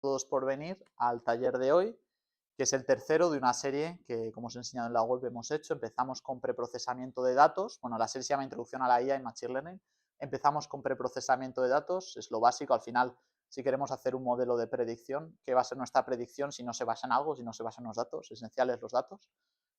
todos por venir al taller de hoy, que es el tercero de una serie que, como os he enseñado en la web, hemos hecho. Empezamos con preprocesamiento de datos. Bueno, la serie se llama Introducción a la IA y Machine Learning. Empezamos con preprocesamiento de datos, es lo básico. Al final, si queremos hacer un modelo de predicción, ¿qué va a ser nuestra predicción si no se basa en algo, si no se basa en los datos? Esenciales los datos.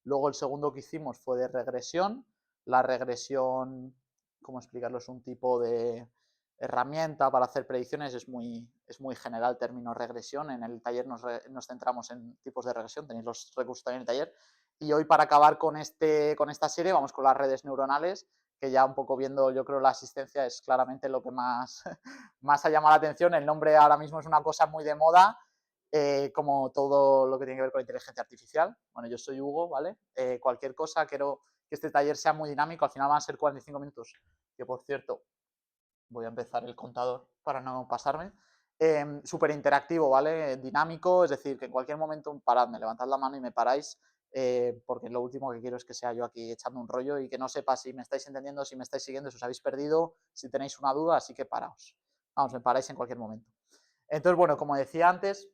Luego el segundo que hicimos fue de regresión. La regresión, ¿cómo explicarlo? Es un tipo de herramienta para hacer predicciones, es muy general el término regresión. En el taller nos centramos en tipos de regresión, tenéis los recursos también en el taller. Y hoy, para acabar con esta serie, vamos con las redes neuronales, que ya un poco viendo, yo creo, la asistencia es claramente lo que más, más ha llamado la atención. El nombre ahora mismo es una cosa muy de moda, como todo lo que tiene que ver con inteligencia artificial. Bueno, yo soy Hugo, ¿vale? Cualquier cosa, quiero que este taller sea muy dinámico, al final van a ser 45 minutos, que por cierto, voy a empezar el contador para no pasarme. Súper interactivo, ¿vale? Dinámico, es decir, que en cualquier momento paradme, levantad la mano y me paráis, porque lo último que quiero es que sea yo aquí echando un rollo y que no sepa si me estáis entendiendo, si me estáis siguiendo, si os habéis perdido, si tenéis una duda, así que paraos. Vamos, me paráis en cualquier momento. Entonces, bueno, como decía antes,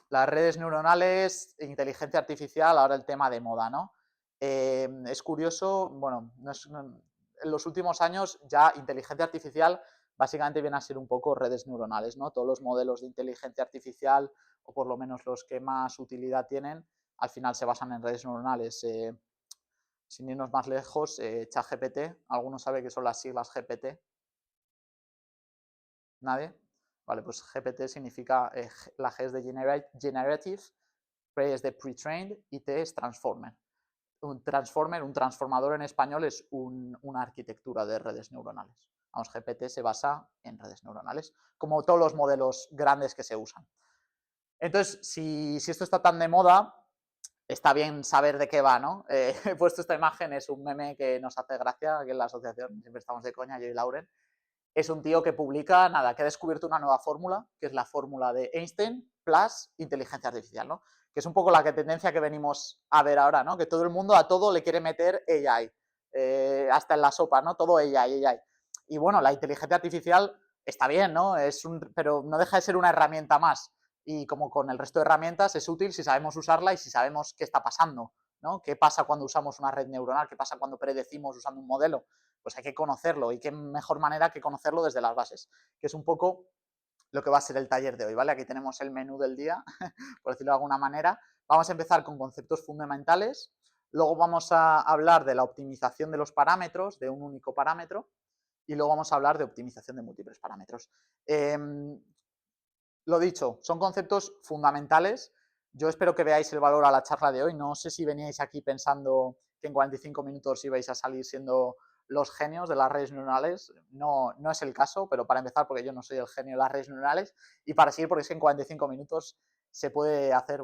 las redes neuronales, inteligencia artificial, ahora el tema de moda, ¿no? Es curioso, bueno, en los últimos años ya inteligencia artificial básicamente viene a ser un poco redes neuronales, ¿no? Todos los modelos de inteligencia artificial, o por lo menos los que más utilidad tienen, al final se basan en redes neuronales. Sin irnos más lejos, ChatGPT, ¿alguno sabe qué son las siglas GPT? ¿Nadie? Vale, pues GPT significa, la G es de Generative, P es de Pre-trained y T es Transformer. Un transformer, un transformador en español, es una arquitectura de redes neuronales. Vamos, GPT se basa en redes neuronales, como todos los modelos grandes que se usan. Entonces, si esto está tan de moda, está bien saber de qué va, ¿no? He puesto esta imagen, es un meme que nos hace gracia, aquí en la asociación siempre estamos de coña, yo y Lauren. Es un tío que publica, nada, que ha descubierto una nueva fórmula, que es la fórmula de Einstein plus inteligencia artificial, ¿no? Que es un poco la tendencia que venimos a ver ahora, ¿no? Que todo el mundo a todo le quiere meter AI, hasta en la sopa, ¿no? Todo AI, AI. Y bueno, la inteligencia artificial está bien, ¿no? Pero no deja de ser una herramienta más. Y como con el resto de herramientas, es útil si sabemos usarla y si sabemos qué está pasando, ¿no? ¿Qué pasa cuando usamos una red neuronal? ¿Qué pasa cuando predecimos usando un modelo? Pues hay que conocerlo, y qué mejor manera que conocerlo desde las bases, que es un poco lo que va a ser el taller de hoy, ¿vale? Aquí tenemos el menú del día, por decirlo de alguna manera. Vamos a empezar con conceptos fundamentales, luego vamos a hablar de la optimización de los parámetros, de un único parámetro, y luego vamos a hablar de optimización de múltiples parámetros. Lo dicho, son conceptos fundamentales. Yo espero que veáis el valor a la charla de hoy. No sé si veníais aquí pensando que en 45 minutos ibais a salir siendo los genios de las redes neuronales. No, no es el caso, pero para empezar, porque yo no soy el genio de las redes neuronales, y para seguir, porque es que en 45 minutos se puede hacer,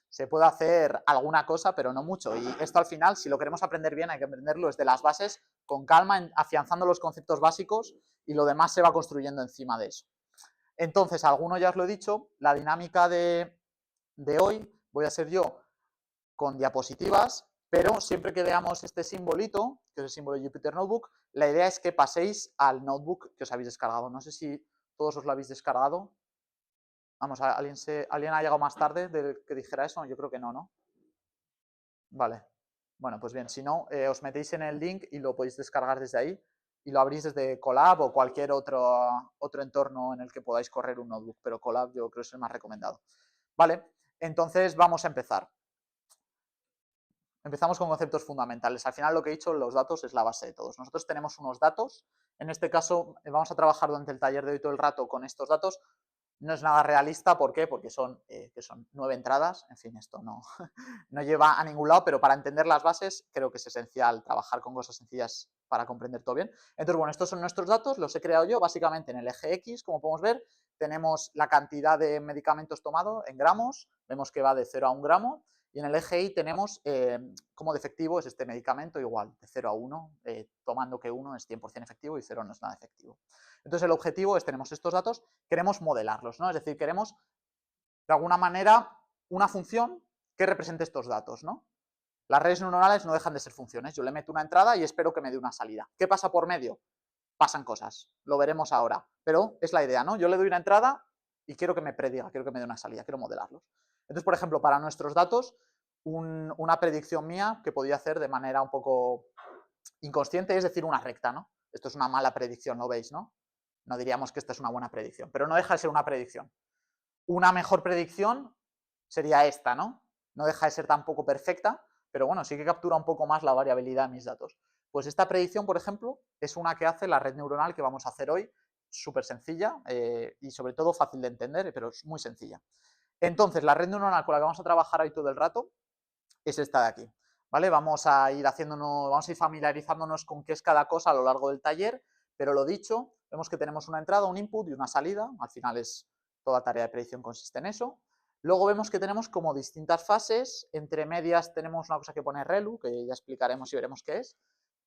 se puede hacer alguna cosa, pero no mucho. Y esto, al final, si lo queremos aprender bien, hay que aprenderlo desde las bases, con calma, afianzando los conceptos básicos, y lo demás se va construyendo encima de eso. Entonces, alguno ya os lo he dicho, la dinámica de hoy voy a ser yo con diapositivas, pero siempre que veamos este simbolito, que es el símbolo de Jupyter Notebook, la idea es que paséis al notebook que os habéis descargado. No sé si todos os lo habéis descargado. Vamos, ¿alguien ha llegado más tarde de que dijera eso? Yo creo que no, ¿no? Vale. Bueno, pues bien, si no, os metéis en el link y lo podéis descargar desde ahí, y lo abrís desde Colab o cualquier otro entorno en el que podáis correr un notebook, pero Colab yo creo que es el más recomendado. Vale, entonces vamos a empezar. Empezamos con conceptos fundamentales. Al final, lo que he dicho, los datos es la base de todos. Nosotros tenemos unos datos. En este caso, vamos a trabajar durante el taller de hoy todo el rato con estos datos. No es nada realista, ¿por qué? Porque son 9 entradas. En fin, esto no, no lleva a ningún lado, pero para entender las bases creo que es esencial trabajar con cosas sencillas para comprender todo bien. Entonces, bueno, estos son nuestros datos, los he creado yo básicamente en el eje X. Como podemos ver, tenemos la cantidad de medicamentos tomados en gramos, vemos que va de 0 a 1 gramo, y en el eje Y tenemos cómo de efectivo es este medicamento, igual, de 0 a 1, tomando que 1 es 100% efectivo y 0 no es nada efectivo. Entonces, el objetivo es, tenemos estos datos, queremos modelarlos, ¿no? Es decir, queremos, de alguna manera, una función que represente estos datos, ¿no? Las redes neuronales no dejan de ser funciones. Yo le meto una entrada y espero que me dé una salida. ¿Qué pasa por medio? Pasan cosas, lo veremos ahora, pero es la idea, ¿no? Yo le doy una entrada y quiero que me prediga, quiero que me dé una salida, quiero modelarlos. Entonces, por ejemplo, para nuestros datos, una predicción mía que podía hacer de manera un poco inconsciente es decir una recta, ¿no? Esto es una mala predicción, ¿lo veis, no? No diríamos que esta es una buena predicción, pero no deja de ser una predicción. Una mejor predicción sería esta, ¿no? No deja de ser tampoco perfecta, pero bueno, sí que captura un poco más la variabilidad de mis datos. Pues esta predicción, por ejemplo, es una que hace la red neuronal que vamos a hacer hoy, súper sencilla y sobre todo fácil de entender, pero es muy sencilla. Entonces, la red neuronal con la que vamos a trabajar hoy todo el rato es esta de aquí, ¿vale? Vamos a ir familiarizándonos con qué es cada cosa a lo largo del taller, pero lo dicho, vemos que tenemos una entrada, un input y una salida, al final es toda tarea de predicción consiste en eso. Luego vemos que tenemos como distintas fases, entre medias tenemos una cosa que pone ReLU, que ya explicaremos y veremos qué es,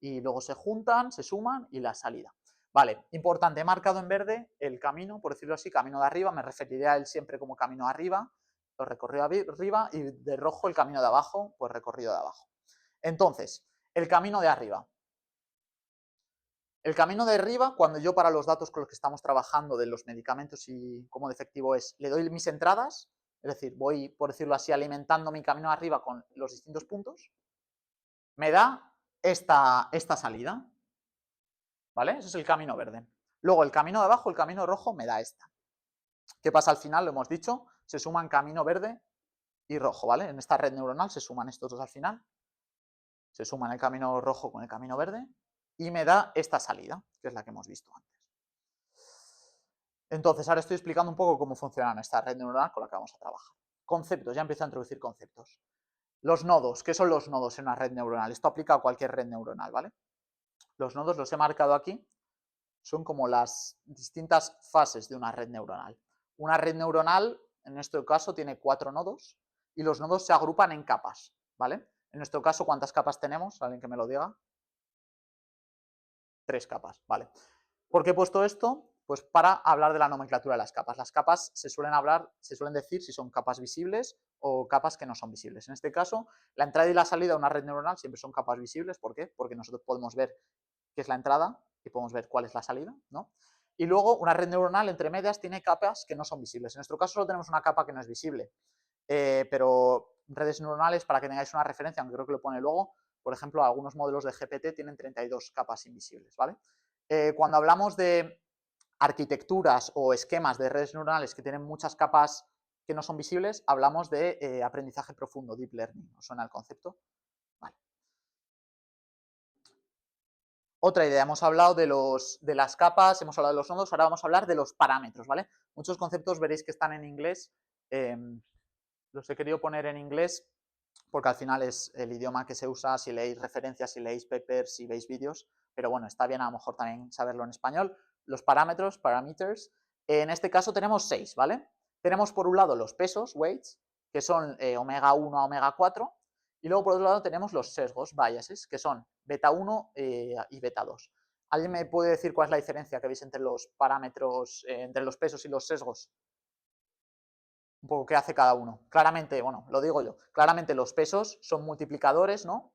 y luego se juntan, se suman y la salida. Vale, importante, he marcado en verde el camino, por decirlo así, camino de arriba, me referiré a él siempre como camino de arriba, lo recorrido arriba, y de rojo el camino de abajo, pues recorrido de abajo. Entonces, el camino de arriba. El camino de arriba, cuando yo para los datos con los que estamos trabajando de los medicamentos y cómo de efectivo es, le doy mis entradas, es decir, voy, por decirlo así, alimentando mi camino de arriba con los distintos puntos, me da esta salida, ¿vale? Ese es el camino verde. Luego el camino de abajo, el camino rojo, me da esta. ¿Qué pasa al final? Lo hemos dicho, se suman camino verde y rojo, ¿vale? En esta red neuronal se suman estos dos al final, se suman el camino rojo con el camino verde y me da esta salida, que es la que hemos visto antes. Entonces, ahora estoy explicando un poco cómo funciona esta red neuronal con la que vamos a trabajar. Conceptos, ya empiezo a introducir conceptos. Los nodos, ¿qué son los nodos en una red neuronal? Esto aplica a cualquier red neuronal, ¿vale? Los nodos los he marcado aquí, son como las distintas fases de una red neuronal. Una red neuronal, en nuestro caso, tiene 4 nodos y los nodos se agrupan en capas, ¿vale? En nuestro caso, ¿cuántas capas tenemos? ¿Alguien que me lo diga? 3 capas, vale. ¿Por qué he puesto esto? Pues para hablar de la nomenclatura de las capas. Las capas se suelen decir si son capas visibles o capas que no son visibles. En este caso, la entrada y la salida de una red neuronal siempre son capas visibles. ¿Por qué? Porque nosotros podemos ver qué es la entrada y podemos ver cuál es la salida, ¿no? Y luego una red neuronal entre medias tiene capas que no son visibles. En nuestro caso solo tenemos una capa que no es visible, pero redes neuronales, para que tengáis una referencia, aunque creo que lo pone luego, por ejemplo, algunos modelos de GPT tienen 32 capas invisibles, ¿vale? Cuando hablamos de arquitecturas o esquemas de redes neuronales que tienen muchas capas que no son visibles, hablamos de aprendizaje profundo, deep learning. ¿Os suena el concepto? Vale. Otra idea, hemos hablado de las capas, hemos hablado de los nodos, ahora vamos a hablar de los parámetros, ¿vale? Muchos conceptos veréis que están en inglés, los he querido poner en inglés porque al final es el idioma que se usa si leéis referencias, si leéis papers, si veis vídeos, pero bueno, está bien a lo mejor también saberlo en español. Los parámetros, parameters, en este caso tenemos 6, ¿vale? Tenemos por un lado los pesos, weights, que son omega 1 a omega 4, y luego por otro lado tenemos los sesgos, biases, que son beta 1 y beta 2. ¿Alguien me puede decir cuál es la diferencia que veis entre los parámetros, entre los pesos y los sesgos? Un poco qué hace cada uno. Claramente, bueno, lo digo yo, claramente los pesos son multiplicadores, ¿no?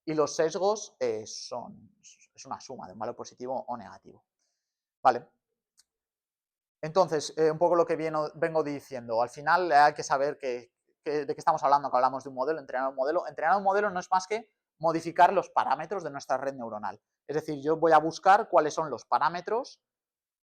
Y los sesgos es una suma de un valor positivo o negativo. Vale. Entonces, un poco lo que vengo diciendo, al final hay que saber de qué estamos hablando, que hablamos de un modelo, entrenar un modelo. Entrenar un modelo no es más que modificar los parámetros de nuestra red neuronal. Es decir, yo voy a buscar cuáles son los parámetros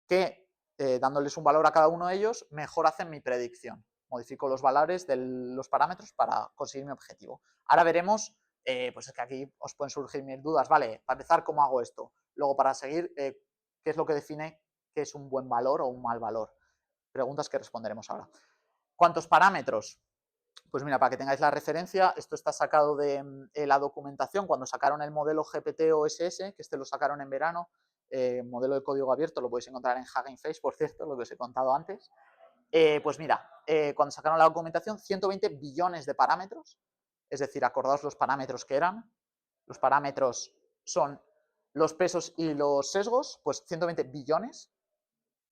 que, dándoles un valor a cada uno de ellos, mejor hacen mi predicción. Modifico los valores de los parámetros para conseguir mi objetivo. Ahora veremos, pues es que aquí os pueden surgir mil dudas, vale, para empezar, ¿cómo hago esto? Luego, para seguir, ¿qué es lo que define qué es un buen valor o un mal valor? Preguntas que responderemos ahora. ¿Cuántos parámetros? Pues mira, para que tengáis la referencia, esto está sacado de la documentación cuando sacaron el modelo GPT-OSS, que este lo sacaron en verano, modelo de código abierto, lo podéis encontrar en Hugging Face, por cierto, lo que os he contado antes. Pues mira, cuando sacaron la documentación, 120 billones de parámetros, es decir, acordaos los parámetros que eran. Los parámetros son los pesos y los sesgos, pues 120 billones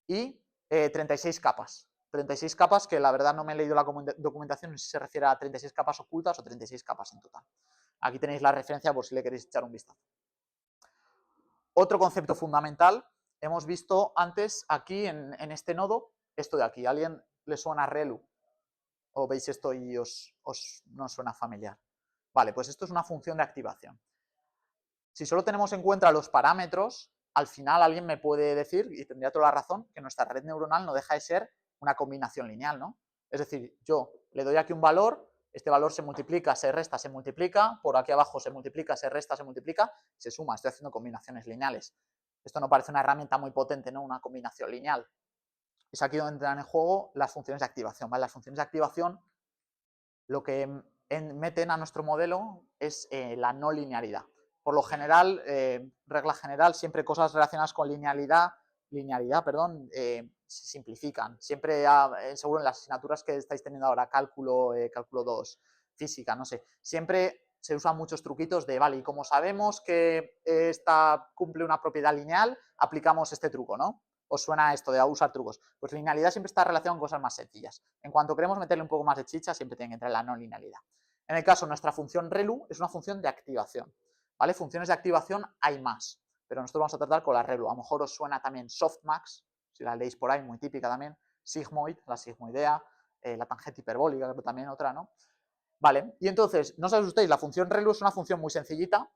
y 36 capas. 36 capas que la verdad no me he leído la documentación, no sé si se refiere a 36 capas ocultas o 36 capas en total. Aquí tenéis la referencia por si le queréis echar un vistazo. Otro concepto fundamental, hemos visto antes aquí en este nodo esto de aquí. ¿A alguien le suena ReLU? ¿O veis esto y no suena familiar? Vale, pues esto es una función de activación. Si solo tenemos en cuenta los parámetros, al final alguien me puede decir, y tendría toda la razón, que nuestra red neuronal no deja de ser una combinación lineal, ¿no? Es decir, yo le doy aquí un valor, este valor se multiplica, se resta, se multiplica, por aquí abajo se multiplica, se resta, se multiplica, se suma, estoy haciendo combinaciones lineales. Esto no parece una herramienta muy potente, ¿no? Una combinación lineal. Es aquí donde entran en juego las funciones de activación, ¿vale? Las funciones de activación lo que meten a nuestro modelo es la no linealidad. Por lo general, regla general, siempre cosas relacionadas con linealidad, se simplifican. Siempre, seguro en las asignaturas que estáis teniendo ahora, cálculo 2, física, no sé, siempre se usan muchos truquitos de, vale, y como sabemos que esta cumple una propiedad lineal, aplicamos este truco, ¿no? ¿Os suena esto de usar trucos? Pues linealidad siempre está relacionada con cosas más sencillas. En cuanto queremos meterle un poco más de chicha, siempre tiene que entrar la no linealidad. En el caso, nuestra función ReLU es una función de activación, ¿vale? Funciones de activación hay más, pero nosotros vamos a tratar con la ReLU. A lo mejor os suena también softmax, si la leéis por ahí, muy típica también, sigmoid, la sigmoidea, la tangente hiperbólica, creo también otra, ¿no? Vale, y entonces, no os asustéis, la función ReLU es una función muy sencillita,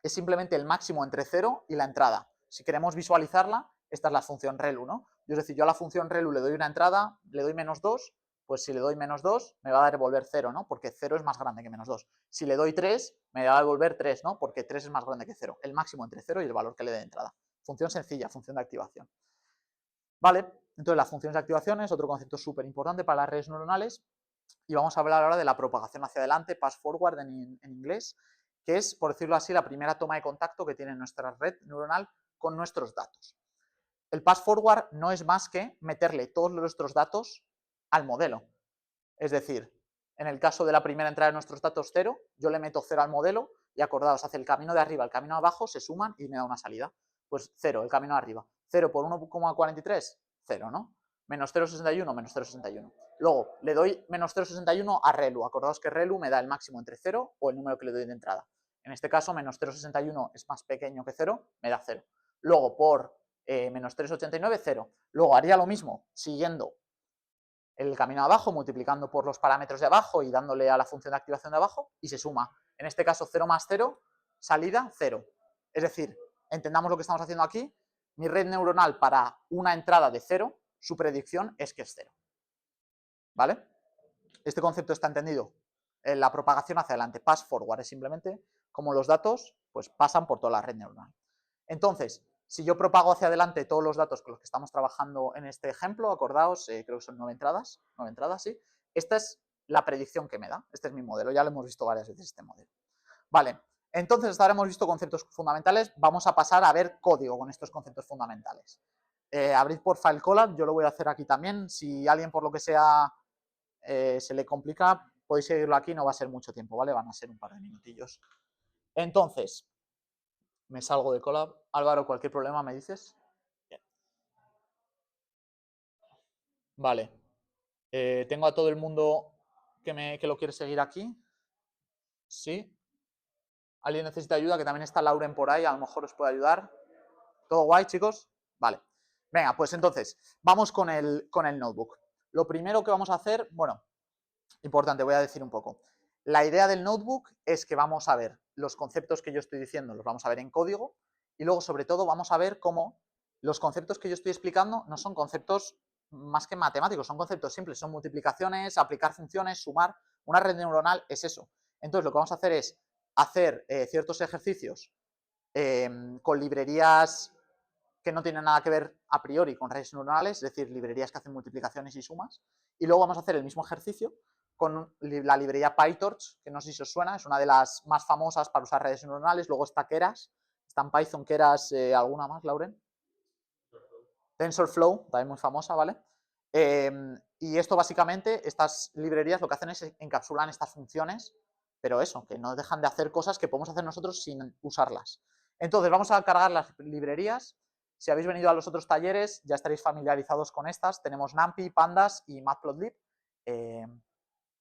es simplemente el máximo entre 0 y la entrada. Si queremos visualizarla, esta es la función ReLU, ¿no? Es decir, yo a la función ReLU le doy una entrada, le doy -2, pues si le doy -2, me va a devolver 0, ¿no? Porque 0 es más grande que -2. Si le doy 3, me va a devolver 3, ¿no? Porque 3 es más grande que 0. El máximo entre 0 y el valor que le dé de entrada. Función sencilla, función de activación. Vale, entonces las funciones de activación es otro concepto súper importante para las redes neuronales. Y vamos a hablar ahora de la propagación hacia adelante, pass forward en inglés, que es, por decirlo así, la primera toma de contacto que tiene nuestra red neuronal con nuestros datos. El pass forward no es más que meterle todos nuestros datos al modelo. Es decir, en el caso de la primera entrada de nuestros datos 0, yo le meto 0 al modelo y acordaos, hace el camino de arriba, el camino de abajo, se suman y me da una salida. Pues 0, el camino de arriba. 0 por 1,43, 0, ¿no? Menos 0,61, menos 0,61. Luego, le doy menos 0,61 a ReLU. Acordaos que ReLU me da el máximo entre 0 o el número que le doy de entrada. En este caso, menos 0,61 es más pequeño que 0, me da 0. Luego, por menos 3,89, 0. Luego, haría lo mismo, siguiendo el camino de abajo, multiplicando por los parámetros de abajo y dándole a la función de activación de abajo, y se suma. En este caso, 0 más 0, salida 0. Es decir, entendamos lo que estamos haciendo aquí. Mi red neuronal para una entrada de 0, su predicción es que es 0. ¿Vale? Este concepto está entendido. La propagación hacia adelante, pass forward, es simplemente como los datos pues pasan por toda la red neuronal. Entonces, si yo propago hacia adelante todos los datos con los que estamos trabajando en este ejemplo, acordaos, creo que son 9 entradas, sí. Esta es la predicción que me da. Este es mi modelo, ya lo hemos visto varias veces este modelo. Vale, entonces hasta ahora hemos visto conceptos fundamentales, vamos a pasar a ver código con estos conceptos fundamentales. Abrid por File Collab, yo lo voy a hacer aquí también. Si alguien por lo que sea se le complica, podéis seguirlo aquí, no va a ser mucho tiempo, ¿vale? Van a ser un par de minutillos. Entonces, me salgo de Collab. Álvaro, cualquier problema me dices. Bien. Vale. Tengo a todo el mundo que lo quiere seguir aquí. Sí. ¿Alguien necesita ayuda? Que también está Lauren por ahí, a lo mejor os puede ayudar. ¿Todo guay, chicos? Vale. Venga, pues entonces, vamos con el notebook. Lo primero que vamos a hacer, bueno, importante, voy a decir un poco. La idea del notebook es que vamos a ver los conceptos que yo estoy diciendo, los vamos a ver en código, y luego, sobre todo, vamos a ver cómo los conceptos que yo estoy explicando no son conceptos más que matemáticos, son conceptos simples, son multiplicaciones, aplicar funciones, sumar. Una red neuronal es eso. Entonces, lo que vamos a hacer es hacer ciertos ejercicios con librerías que no tienen nada que ver a priori con redes neuronales, es decir, librerías que hacen multiplicaciones y sumas, y luego vamos a hacer el mismo ejercicio con la librería PyTorch, que no sé si os suena, es una de las más famosas para usar redes neuronales. Luego está Keras, está en Python, Keras, ¿alguna más, Lauren? TensorFlow, también muy famosa, ¿vale? Y esto básicamente, estas librerías lo que hacen es encapsulan estas funciones, pero eso, que no dejan de hacer cosas que podemos hacer nosotros sin usarlas. Entonces vamos a cargar las librerías. Si habéis venido a los otros talleres ya estaréis familiarizados con estas. Tenemos NumPy, Pandas y Matplotlib.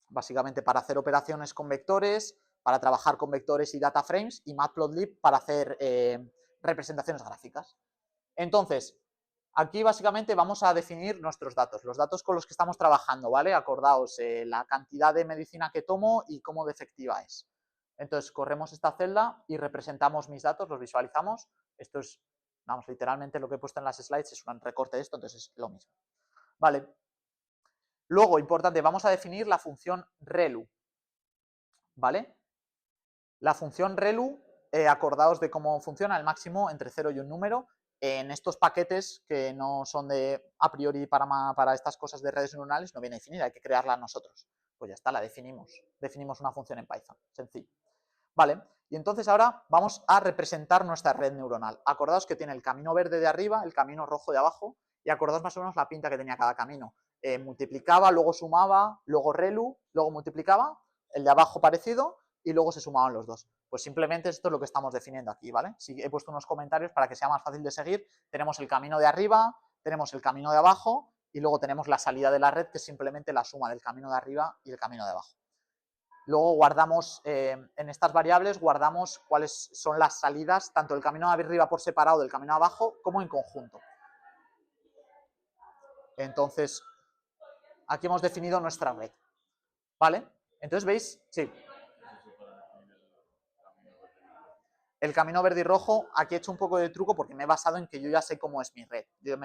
Básicamente para hacer operaciones con vectores, para trabajar con vectores y data frames, y Matplotlib para hacer representaciones gráficas. Entonces, Aquí básicamente vamos a definir nuestros datos, los datos con los que estamos trabajando, ¿vale? Acordaos la cantidad de medicina que tomo y cómo de efectiva es. Entonces, corremos esta celda y representamos mis datos, los visualizamos. Esto es, vamos, literalmente lo que he puesto en las slides es un recorte de esto, entonces es lo mismo. Vale. Luego, importante, vamos a definir la función relu, ¿vale? La función relu, acordaos de cómo funciona, el máximo entre 0 y un número. En estos paquetes que no son de a priori para estas cosas de redes neuronales, no viene definida, hay que crearla nosotros. Pues ya está, la definimos. Definimos una función en Python, sencillo. Vale, y entonces ahora vamos a representar nuestra red neuronal. Acordaos que tiene el camino verde de arriba, el camino rojo de abajo, y acordaos más o menos la pinta que tenía cada camino. Multiplicaba, luego sumaba, luego relu, luego multiplicaba, el de abajo parecido, y luego se sumaban los dos. Pues simplemente esto es lo que estamos definiendo aquí, ¿vale? Si he puesto unos comentarios para que sea más fácil de seguir. Tenemos el camino de arriba, tenemos el camino de abajo, y luego tenemos la salida de la red, que es simplemente la suma del camino de arriba y el camino de abajo. Luego guardamos, en estas variables, guardamos cuáles son las salidas, tanto del camino de arriba por separado del camino de abajo, como en conjunto. Entonces, aquí hemos definido nuestra red. ¿Vale? Entonces, ¿veis? Sí. El camino verde y rojo, aquí he hecho un poco de truco porque me he basado en que yo ya sé cómo es mi red. Yo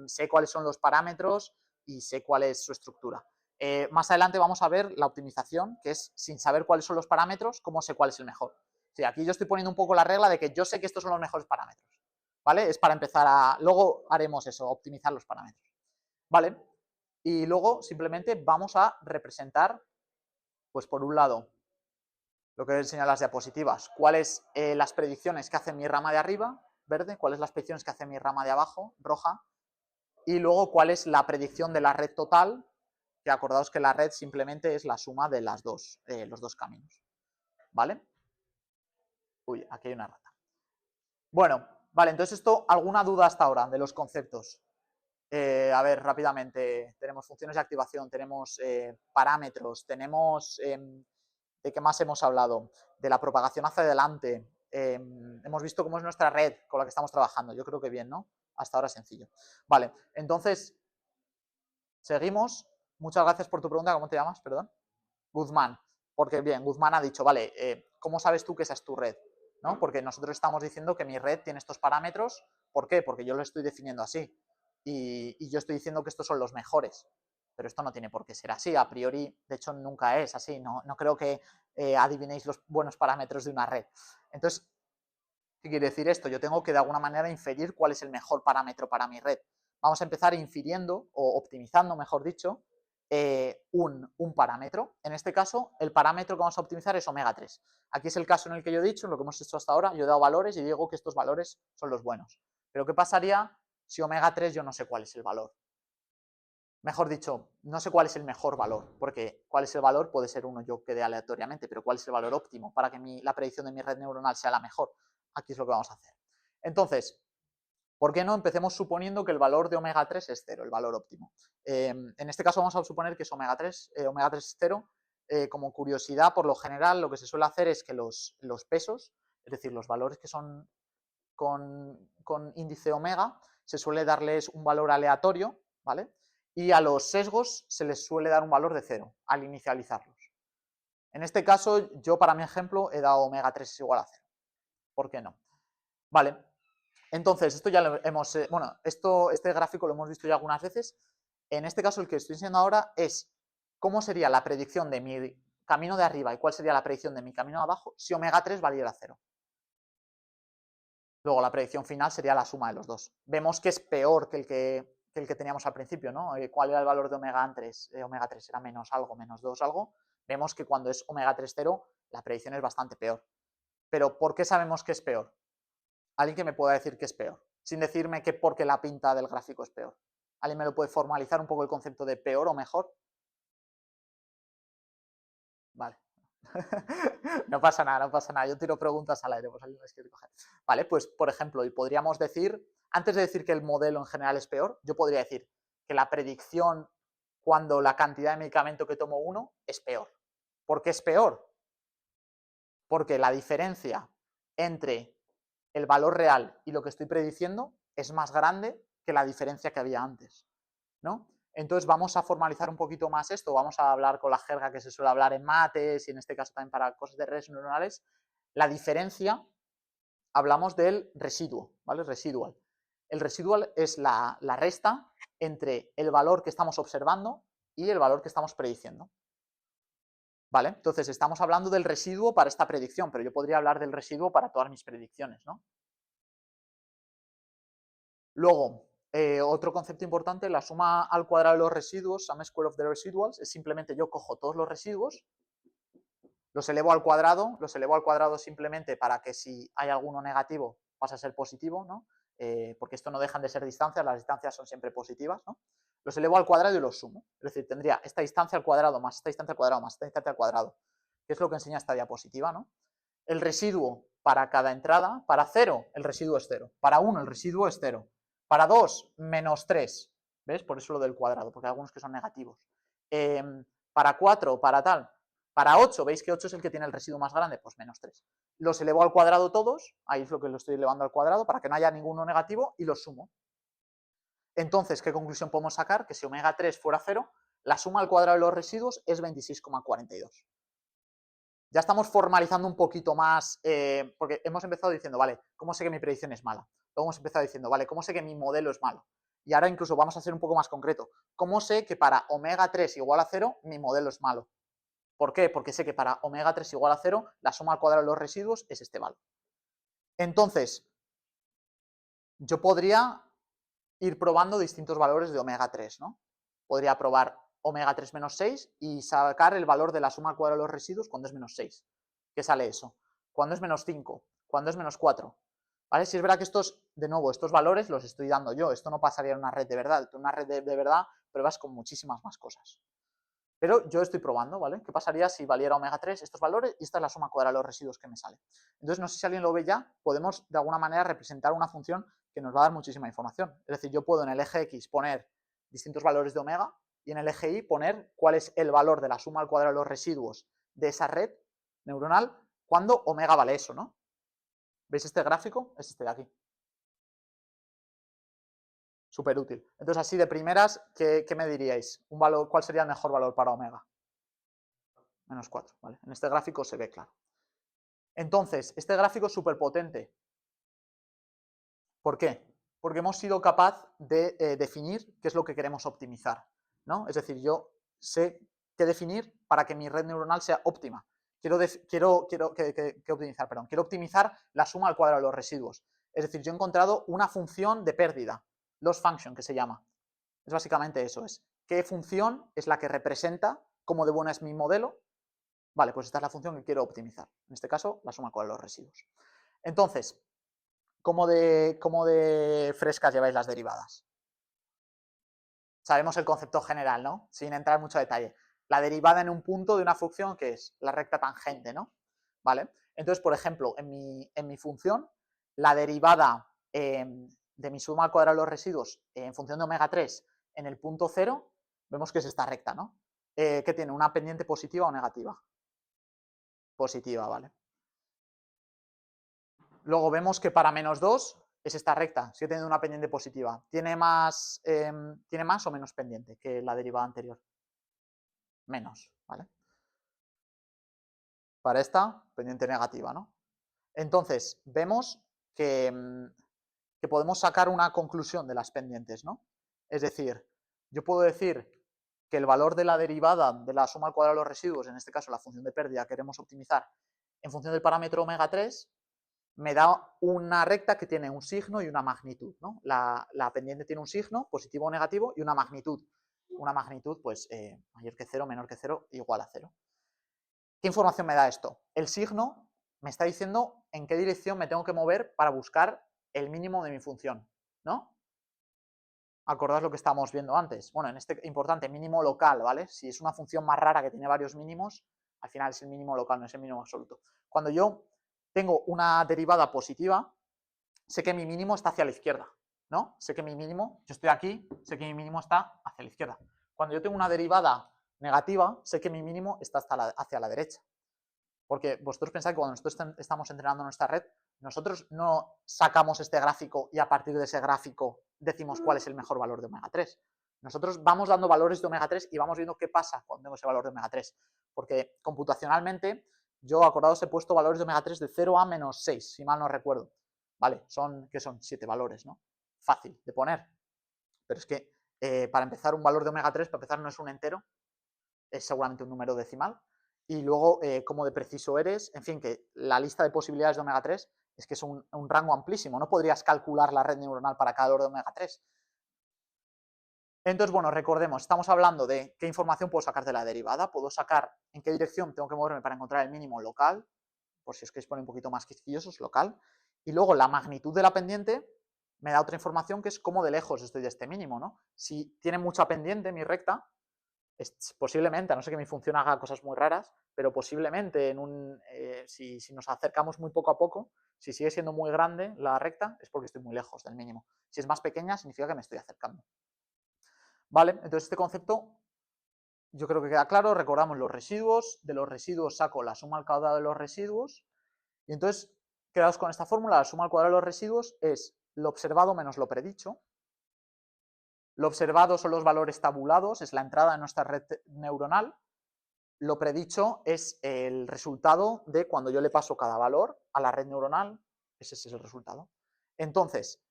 sé cuáles son los parámetros y sé cuál es su estructura. Más adelante vamos a ver la optimización, que es sin saber cuáles son los parámetros, cómo sé cuál es el mejor. Sí, aquí yo estoy poniendo un poco la regla de que yo sé que estos son los mejores parámetros. ¿Vale? Es para empezar a... Luego haremos eso, optimizar los parámetros. ¿Vale? Y luego simplemente vamos a representar, pues por un lado, lo que enseñan las diapositivas, cuáles las predicciones que hace mi rama de arriba, verde, cuáles las predicciones que hace mi rama de abajo, roja, y luego cuál es la predicción de la red total, que acordaos que la red simplemente es la suma de las los dos caminos, ¿vale? Uy, aquí hay una rata. Bueno, vale, entonces esto, ¿alguna duda hasta ahora de los conceptos? A ver, rápidamente, tenemos funciones de activación, tenemos parámetros, tenemos... ¿de qué más hemos hablado? De la propagación hacia adelante. Hemos visto cómo es nuestra red con la que estamos trabajando. Yo creo que bien, ¿no? Hasta ahora sencillo. Vale, entonces, seguimos. Muchas gracias por tu pregunta. ¿Cómo te llamas? Perdón. Guzmán. Porque bien, Guzmán ha dicho, vale, ¿cómo sabes tú que esa es tu red? ¿No? Porque nosotros estamos diciendo que mi red tiene estos parámetros. ¿Por qué? Porque yo lo estoy definiendo así. Y yo estoy diciendo que estos son los mejores. Pero esto no tiene por qué ser así. A priori, de hecho, nunca es así. No creo que adivinéis los buenos parámetros de una red. Entonces, ¿qué quiere decir esto? Yo tengo que de alguna manera inferir cuál es el mejor parámetro para mi red. Vamos a empezar infiriendo o optimizando, mejor dicho, un parámetro. En este caso, el parámetro que vamos a optimizar es omega 3. Aquí es el caso en el que yo he dicho, en lo que hemos hecho hasta ahora, yo he dado valores y digo que estos valores son los buenos. Pero ¿qué pasaría si omega 3 yo no sé cuál es el valor? Mejor dicho, no sé cuál es el mejor valor, porque cuál es el valor puede ser uno yo que dé aleatoriamente, pero cuál es el valor óptimo para que la predicción de mi red neuronal sea la mejor. Aquí es lo que vamos a hacer. Entonces, ¿por qué no empecemos suponiendo que el valor de omega 3 es 0, el valor óptimo? En este caso vamos a suponer que es omega 3 es 0. Como curiosidad, por lo general, lo que se suele hacer es que los pesos, es decir, los valores que son con índice omega, se suele darles un valor aleatorio, ¿vale? Y a los sesgos se les suele dar un valor de 0 al inicializarlos. En este caso, yo para mi ejemplo he dado omega 3 es igual a 0. ¿Por qué no? Vale. Entonces, esto ya lo hemos... bueno, este gráfico lo hemos visto ya algunas veces. En este caso, el que estoy enseñando ahora es cómo sería la predicción de mi camino de arriba y cuál sería la predicción de mi camino de abajo si omega 3 valiera 0. Luego la predicción final sería la suma de los dos. Vemos que es peor que el que teníamos al principio, ¿no? ¿Cuál era el valor de omega 3? Omega 3 era menos algo, menos 2 algo. Vemos que cuando es omega 3 0, la predicción es bastante peor. Pero ¿por qué sabemos que es peor? Alguien que me pueda decir que es peor, sin decirme que porque la pinta del gráfico es peor. ¿Alguien me lo puede formalizar un poco el concepto de peor o mejor? Vale. No pasa nada, no pasa nada. Yo tiro preguntas al aire, pues alguien las quiere coger. Vale, pues por ejemplo, y podríamos decir, antes de decir que el modelo en general es peor, yo podría decir que la predicción cuando la cantidad de medicamento que tomo uno es peor. ¿Por qué es peor? Porque la diferencia entre el valor real y lo que estoy prediciendo es más grande que la diferencia que había antes, ¿no? Entonces vamos a formalizar un poquito más esto, vamos a hablar con la jerga que se suele hablar en mates y en este caso también para cosas de redes neuronales. La diferencia, hablamos del residuo, ¿vale? Residual. El residual es la resta entre el valor que estamos observando y el valor que estamos prediciendo. ¿Vale? Entonces estamos hablando del residuo para esta predicción, pero yo podría hablar del residuo para todas mis predicciones, ¿no? Luego, otro concepto importante, la suma al cuadrado de los residuos, sum square of the residuals, es simplemente yo cojo todos los residuos, los elevo al cuadrado simplemente para que si hay alguno negativo pase a ser positivo, ¿no? Porque esto no dejan de ser distancias, las distancias son siempre positivas, ¿no? Los elevo al cuadrado y los sumo. Es decir, tendría esta distancia al cuadrado más esta distancia al cuadrado más esta distancia al cuadrado, que es lo que enseña esta diapositiva, ¿no? El residuo para cada entrada, para 0 el residuo es 0, para 1 el residuo es 0, para 2 menos 3, ¿ves? Por eso lo del cuadrado, porque hay algunos que son negativos. Para 4, para tal, para 8, ¿veis que 8 es el que tiene el residuo más grande? Pues menos 3. Los elevo al cuadrado todos, ahí es lo que lo estoy elevando al cuadrado, para que no haya ninguno negativo, y los sumo. Entonces, ¿qué conclusión podemos sacar? Que si omega 3 fuera 0, la suma al cuadrado de los residuos es 26,42. Ya estamos formalizando un poquito más, porque hemos empezado diciendo, vale, ¿cómo sé que mi predicción es mala? Luego hemos empezado diciendo, vale, ¿cómo sé que mi modelo es malo? Y ahora incluso vamos a ser un poco más concreto. ¿Cómo sé que para omega 3 igual a 0 mi modelo es malo? ¿Por qué? Porque sé que para omega 3 igual a 0 la suma al cuadrado de los residuos es este valor. Entonces, yo podría ir probando distintos valores de omega 3, ¿no? Podría probar omega 3 menos 6 y sacar el valor de la suma al cuadrado de los residuos cuando es menos 6. ¿Qué sale eso? Cuando es menos 5, cuando es menos 4. ¿Vale? Si es verdad que estos, de nuevo, estos valores los estoy dando yo, esto no pasaría en una red de verdad. En una red de verdad pruebas con muchísimas más cosas. Pero yo estoy probando, ¿vale? ¿Qué pasaría si valiera omega 3 estos valores y esta es la suma cuadrada de los residuos que me sale? Entonces, no sé si alguien lo ve ya, podemos de alguna manera representar una función que nos va a dar muchísima información. Es decir, yo puedo en el eje X poner distintos valores de omega y en el eje Y poner cuál es el valor de la suma al cuadrado de los residuos de esa red neuronal cuando omega vale eso, ¿no? ¿Veis este gráfico? Es este de aquí. Súper útil. Entonces, así de primeras, ¿qué me diríais? ¿Cuál sería el mejor valor para omega? Menos 4, ¿vale? En este gráfico se ve claro. Entonces, este gráfico es súper potente. ¿Por qué? Porque hemos sido capaz de definir qué es lo que queremos optimizar, ¿no? Es decir, yo sé qué definir para que mi red neuronal sea óptima. Quiero optimizar la suma al cuadrado de los residuos. Es decir, yo he encontrado una función de pérdida, loss function, que se llama. Es básicamente eso, es qué función es la que representa cómo de buena es mi modelo. Vale, pues esta es la función que quiero optimizar. En este caso, la suma al cuadrado de los residuos. Entonces, ¿cómo de frescas lleváis las derivadas? Sabemos el concepto general, ¿no? Sin entrar en mucho detalle. La derivada en un punto de una función que es la recta tangente, ¿no? ¿Vale? Entonces, por ejemplo, en mi función, la derivada de mi suma al cuadrado de los residuos en función de omega 3 en el punto 0, vemos que es esta recta, ¿no? ¿Qué tiene? ¿Una pendiente positiva o negativa? Positiva, ¿vale? Luego vemos que para menos 2 es esta recta, sigue teniendo una pendiente positiva. ¿Tiene más o menos pendiente que la derivada anterior? Menos, ¿vale? Para esta, pendiente negativa, ¿no? Entonces, vemos que podemos sacar una conclusión de las pendientes, ¿no? Es decir, yo puedo decir que el valor de la derivada de la suma al cuadrado de los residuos, en este caso la función de pérdida que queremos optimizar, en función del parámetro omega 3, me da una recta que tiene un signo y una magnitud, ¿no? La pendiente tiene un signo, positivo o negativo, y una magnitud. Una magnitud, pues, mayor que 0, menor que 0, igual a 0. ¿Qué información me da esto? El signo me está diciendo en qué dirección me tengo que mover para buscar el mínimo de mi función, ¿no? Acordad lo que estábamos viendo antes. Bueno, en este importante, mínimo local, ¿vale? Si es una función más rara que tiene varios mínimos, al final es el mínimo local, no es el mínimo absoluto. Cuando yo tengo una derivada positiva, sé que mi mínimo está hacia la izquierda, ¿no? Sé que mi mínimo, yo estoy aquí, sé que mi mínimo está hacia la izquierda. Cuando yo tengo una derivada negativa, sé que mi mínimo está hacia la derecha. Porque vosotros pensáis que cuando nosotros estamos entrenando nuestra red, nosotros no sacamos este gráfico y a partir de ese gráfico decimos cuál es el mejor valor de omega 3. Nosotros vamos dando valores de omega 3 y vamos viendo qué pasa cuando tengo ese valor de omega 3. Porque computacionalmente, yo, acordados, he puesto valores de omega 3 de 0 a menos 6, si mal no recuerdo. Vale, ¿qué son? 7 valores, ¿no? Fácil de poner. Pero es que para empezar, un valor de omega 3, para empezar, no es un entero, es seguramente un número decimal. Y luego, cómo de preciso eres, en fin, que la lista de posibilidades de omega 3 es que es un rango amplísimo. No podrías calcular la red neuronal para cada valor de omega 3. Entonces, bueno, recordemos, estamos hablando de qué información puedo sacar de la derivada, puedo sacar en qué dirección tengo que moverme para encontrar el mínimo local, por si os queréis poner un poquito más quisquillosos, local, y luego la magnitud de la pendiente me da otra información que es cómo de lejos estoy de este mínimo, ¿no? Si tiene mucha pendiente mi recta, posiblemente, a no ser que mi función haga cosas muy raras, pero posiblemente si nos acercamos muy poco a poco, si sigue siendo muy grande la recta, es porque estoy muy lejos del mínimo. Si es más pequeña, significa que me estoy acercando. ¿Vale? Entonces este concepto yo creo que queda claro. Recordamos los residuos, de los residuos saco la suma al cuadrado de los residuos, y entonces quedaos con esta fórmula, la suma al cuadrado de los residuos es lo observado menos lo predicho. Lo observado son los valores tabulados, es la entrada en nuestra red neuronal. Lo predicho es el resultado de cuando yo le paso cada valor a la red neuronal, ese es el resultado. Entonces,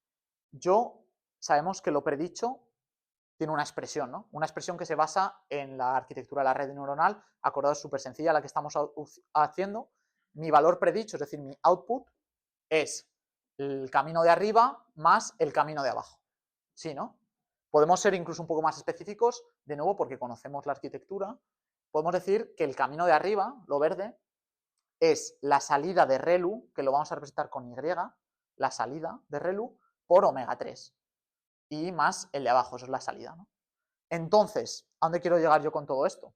sabemos que lo predicho tiene una expresión, ¿no? Una expresión que se basa en la arquitectura de la red neuronal, acordados, súper sencilla, la que estamos haciendo. Mi valor predicho, es decir, mi output, es el camino de arriba más el camino de abajo. ¿Sí, no? Podemos ser incluso un poco más específicos, de nuevo, porque conocemos la arquitectura. Podemos decir que el camino de arriba, lo verde, es la salida de ReLU, que lo vamos a representar con Y, la salida de ReLU, por omega 3. Y más el de abajo, eso es la salida, ¿no? Entonces, ¿a dónde quiero llegar yo con todo esto?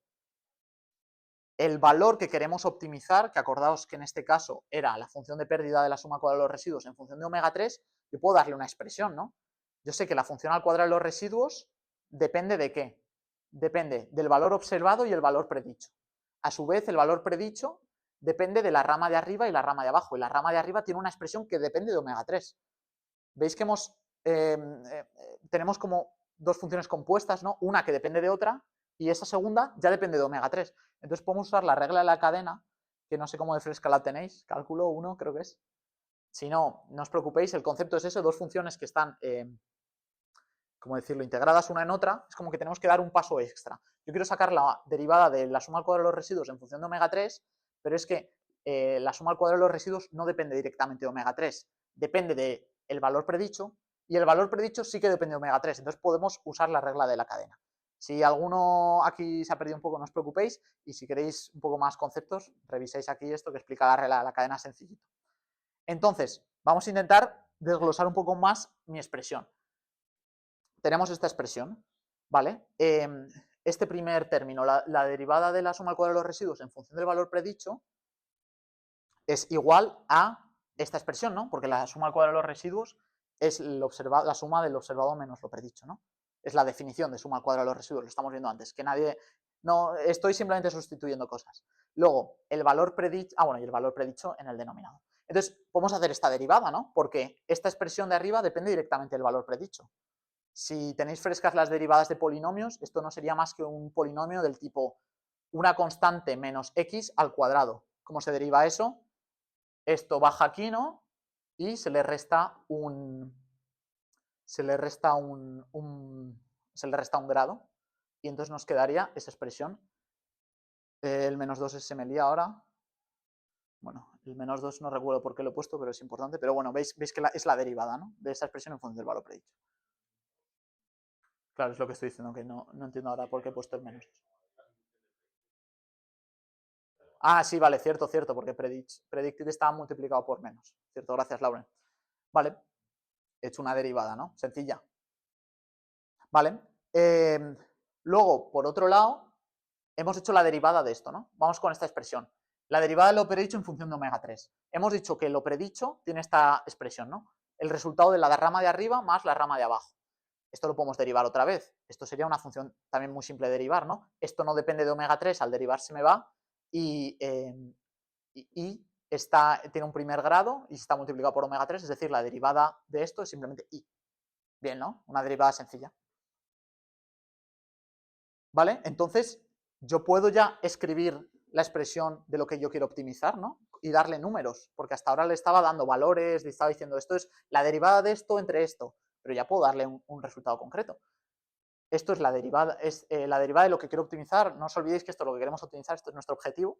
El valor que queremos optimizar, que acordaos que en este caso era la función de pérdida de la suma cuadrada de los residuos en función de omega 3, yo puedo darle una expresión, ¿no? Yo sé que la función al cuadrado de los residuos depende de qué. Depende del valor observado y el valor predicho. A su vez, el valor predicho depende de la rama de arriba y la rama de abajo. Y la rama de arriba tiene una expresión que depende de omega 3. Veis que tenemos como dos funciones compuestas, ¿no? Una que depende de otra y esa segunda ya depende de omega 3. Entonces podemos usar la regla de la cadena, que no sé cómo de fresca la tenéis, cálculo 1 creo que es. Si no, no os preocupéis, el concepto es eso, dos funciones que están, ¿cómo decirlo?, integradas una en otra, es como que tenemos que dar un paso extra. Yo quiero sacar la derivada de la suma al cuadrado de los residuos en función de omega 3, pero es que la suma al cuadrado de los residuos no depende directamente de omega 3, depende del valor predicho, y el valor predicho sí que depende de omega 3, entonces podemos usar la regla de la cadena. Si alguno aquí se ha perdido un poco, no os preocupéis, y si queréis un poco más conceptos, reviséis aquí esto que explica la regla de la cadena sencillito. Entonces, vamos a intentar desglosar un poco más mi expresión. Tenemos esta expresión, ¿vale? Este primer término, la derivada de la suma al cuadrado de los residuos en función del valor predicho, es igual a esta expresión, ¿no? Porque la suma al cuadrado de los residuos es la suma del observado menos lo predicho, ¿no? Es la definición de suma al cuadrado de los residuos, lo estamos viendo antes, que nadie... No, estoy simplemente sustituyendo cosas. Luego, el valor predicho... y el valor predicho en el denominador. Entonces, podemos hacer esta derivada, ¿no? Porque esta expresión de arriba depende directamente del valor predicho. Si tenéis frescas las derivadas de polinomios, esto no sería más que un polinomio del tipo una constante menos x al cuadrado. ¿Cómo se deriva eso? Esto baja aquí, ¿no? Y se le resta un grado. Y entonces nos quedaría esa expresión. El menos 2 se me lía ahora. Bueno, el menos 2 no recuerdo por qué lo he puesto, pero es importante. Pero bueno, veis que es la derivada, ¿no? De esa expresión en función del valor predicho. Claro, es lo que estoy diciendo, que no entiendo ahora por qué he puesto el menos 2. Ah, sí, vale, cierto, porque predicted estaba multiplicado por menos. Cierto, gracias, Lauren. Vale, he hecho una derivada, ¿no? Sencilla. Vale. Luego, por otro lado, hemos hecho la derivada de esto, ¿no? Vamos con esta expresión. La derivada de lo predicho en función de omega 3. Hemos dicho que lo predicho tiene esta expresión, ¿no? El resultado de la rama de arriba más la rama de abajo. Esto lo podemos derivar otra vez. Esto sería una función también muy simple de derivar, ¿no? Esto no depende de omega 3, al derivar se me va, y tiene un primer grado y está multiplicado por omega 3, es decir, la derivada de esto es simplemente y. Bien, ¿no? Una derivada sencilla. ¿Vale? Entonces, yo puedo ya escribir la expresión de lo que yo quiero optimizar, ¿no? Y darle números, porque hasta ahora le estaba dando valores, le estaba diciendo esto es la derivada de esto entre esto, pero ya puedo darle un resultado concreto. Esto es la derivada de lo que quiero optimizar. No os olvidéis que esto es lo que queremos optimizar, esto es nuestro objetivo.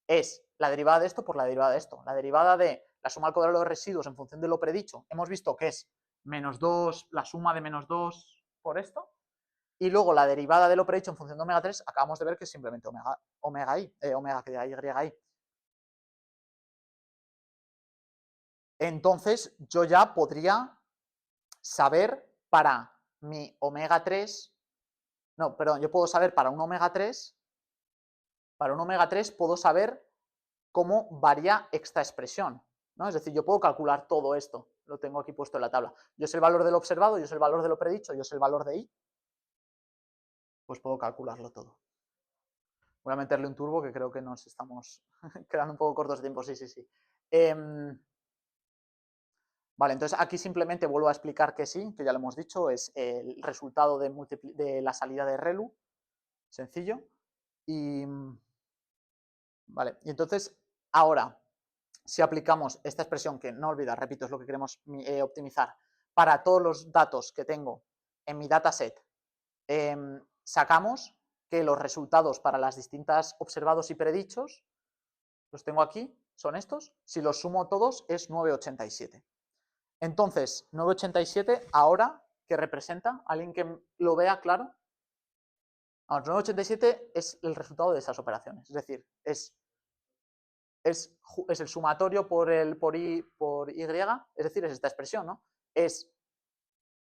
Es la derivada de esto por la derivada de esto. La derivada de la suma al cuadrado de los residuos en función de lo predicho. Hemos visto que es menos 2, la suma de menos 2 por esto. Y luego la derivada de lo predicho en función de omega 3, acabamos de ver que es simplemente omega y. Entonces, yo ya podría saber para mi omega 3, no, perdón, yo puedo saber para un omega 3 puedo saber cómo varía esta expresión, ¿no? Es decir, yo puedo calcular todo esto, lo tengo aquí puesto en la tabla. Yo sé el valor del observado, yo sé el valor de lo predicho, yo sé el valor de y, pues puedo calcularlo todo. Voy a meterle un turbo que creo que nos estamos quedando un poco cortos de tiempo, sí. Vale, entonces aquí simplemente vuelvo a explicar que sí, que ya lo hemos dicho, es el resultado de la salida de ReLU, sencillo. Vale, y entonces ahora, si aplicamos esta expresión, que no olvidar, repito, es lo que queremos optimizar, para todos los datos que tengo en mi dataset, sacamos que los resultados para las distintas observados y predichos, los tengo aquí, son estos, si los sumo todos es 9,87. Entonces, 9,87 ahora, ¿qué representa? ¿Alguien que lo vea claro? Vamos, 9,87 es el resultado de esas operaciones, es decir, es el sumatorio por y, es decir, es esta expresión, ¿no? Es